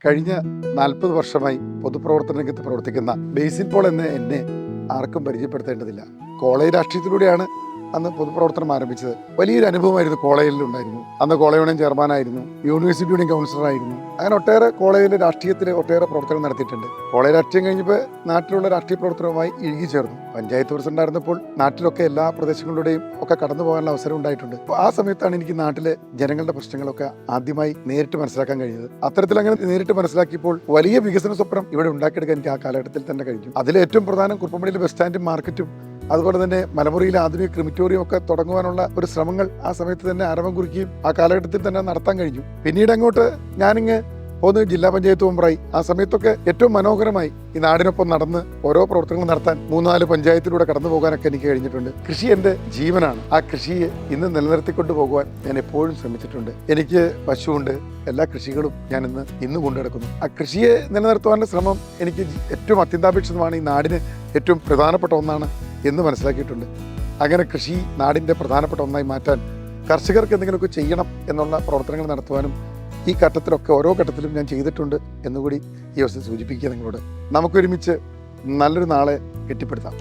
കഴിഞ്ഞ 40 വർഷമായി പൊതുപ്രവർത്തന രംഗത്ത് പ്രവർത്തിക്കുന്ന ബേസിൽ പോൾ എന്നെ ആർക്കും പരിചയപ്പെടുത്തേണ്ടതില്ല. കോളേജ് രാഷ്ട്രീയത്തിലൂടെയാണ് അന്ന് പൊതുപ്രവർത്തനം ആരംഭിച്ചത്. വലിയൊരു അനുഭവമായിരുന്നു. കോളേജിലുണ്ടായിരുന്നു. അന്ന് കോളേജ് യൂണിയൻ ചെയർമാനായിരുന്നു, യൂണിവേഴ്സിറ്റി യൂണിയൻ കൗൺസിലറായിരുന്നു. അങ്ങനെ ഒട്ടേറെ കോളേജിലെ രാഷ്ട്രീയത്തിൽ ഒട്ടേറെ പ്രവർത്തനം നടത്തിയിട്ടുണ്ട്. കോളേജ് രാഷ്ട്രീയം കഴിഞ്ഞപ്പോൾ നാട്ടിലുള്ള രാഷ്ട്രീയ പ്രവർത്തനവുമായി ഇഴുകി ചേർന്നു. പഞ്ചായത്ത് പ്രസിഡന്റായിരുന്നപ്പോൾ നാട്ടിലൊക്കെ എല്ലാ പ്രദേശങ്ങളിലൂടെയും ഒക്കെ കടന്നു പോകാനുള്ള അവസരം ഉണ്ടായിട്ടുണ്ട്. അപ്പോൾ ആ സമയത്താണ് എനിക്ക് നാട്ടിലെ ജനങ്ങളുടെ പ്രശ്നങ്ങളൊക്കെ ആദ്യമായി നേരിട്ട് മനസ്സിലാക്കാൻ കഴിഞ്ഞത്. അത്തരത്തിൽ അങ്ങനെ നേരിട്ട് മനസ്സിലാക്കിയപ്പോൾ വലിയ വികസന സ്വപ്നം ഇവിടെ ഉണ്ടാക്കിയെടുക്കാൻ എനിക്ക് ആ കാലഘട്ടത്തിൽ തന്നെ കഴിഞ്ഞു. അതിൽ ഏറ്റവും പ്രധാനം കുറുപ്പമ്പള്ളിയിലെ ബസ് സ്റ്റാൻഡും മാർക്കറ്റും അതുപോലെ തന്നെ മലമുറിയിലെ ആധുനിക ക്രിമിറ്റോറിയം ഒക്കെ തുടങ്ങുവാനുള്ള ഒരു ശ്രമങ്ങൾ ആ സമയത്ത് തന്നെ ആരംഭം കുറിക്കുകയും ആ കാലഘട്ടത്തിൽ തന്നെ നടത്താൻ കഴിഞ്ഞു. പിന്നീട് അങ്ങോട്ട് ഞാനിങ്ങ് പോകുന്ന ജില്ലാ പഞ്ചായത്ത് മെമ്പറായി. ആ സമയത്തൊക്കെ ഏറ്റവും മനോഹരമായി ഈ നാടിനൊപ്പം നടന്ന് ഓരോ പ്രവർത്തനങ്ങൾ നടത്താൻ 3-4 പഞ്ചായത്തിലൂടെ കടന്നു പോകാനൊക്കെ എനിക്ക് കഴിഞ്ഞിട്ടുണ്ട്. കൃഷി എൻ്റെ ജീവനാണ്. ആ കൃഷിയെ ഇന്ന് നിലനിർത്തിക്കൊണ്ട് പോകുവാൻ ഞാൻ എപ്പോഴും ശ്രമിച്ചിട്ടുണ്ട്. എനിക്ക് പശുവുണ്ട്. എല്ലാ കൃഷികളും ഞാൻ ഇന്ന് കൊണ്ടുനടക്കുന്നു. ആ കൃഷിയെ നിലനിർത്തുവാനുള്ള ശ്രമം എനിക്ക് ഏറ്റവും അത്യന്താപേക്ഷിതമാണ്. ഈ നാടിന് ഏറ്റവും പ്രധാനപ്പെട്ട ഒന്നാണ് എന്ന് മനസ്സിലാക്കിയിട്ടുണ്ട്. അങ്ങനെ കൃഷി നാടിൻ്റെ പ്രധാനപ്പെട്ട ഒന്നായി മാറ്റാൻ കർഷകർക്ക് എന്തെങ്കിലുമൊക്കെ ചെയ്യണം എന്നുള്ള പ്രവർത്തനങ്ങൾ നടത്തുവാനും ഈ ഘട്ടത്തിലൊക്കെ ഓരോ ഘട്ടത്തിലും ഞാൻ ചെയ്തിട്ടുണ്ട് എന്നുകൂടി ഈ അവസരം സൂചിപ്പിക്കുക നിങ്ങളോട്. നമുക്കൊരുമിച്ച് നല്ലൊരു നാളെ കെട്ടിപ്പടുത്താം.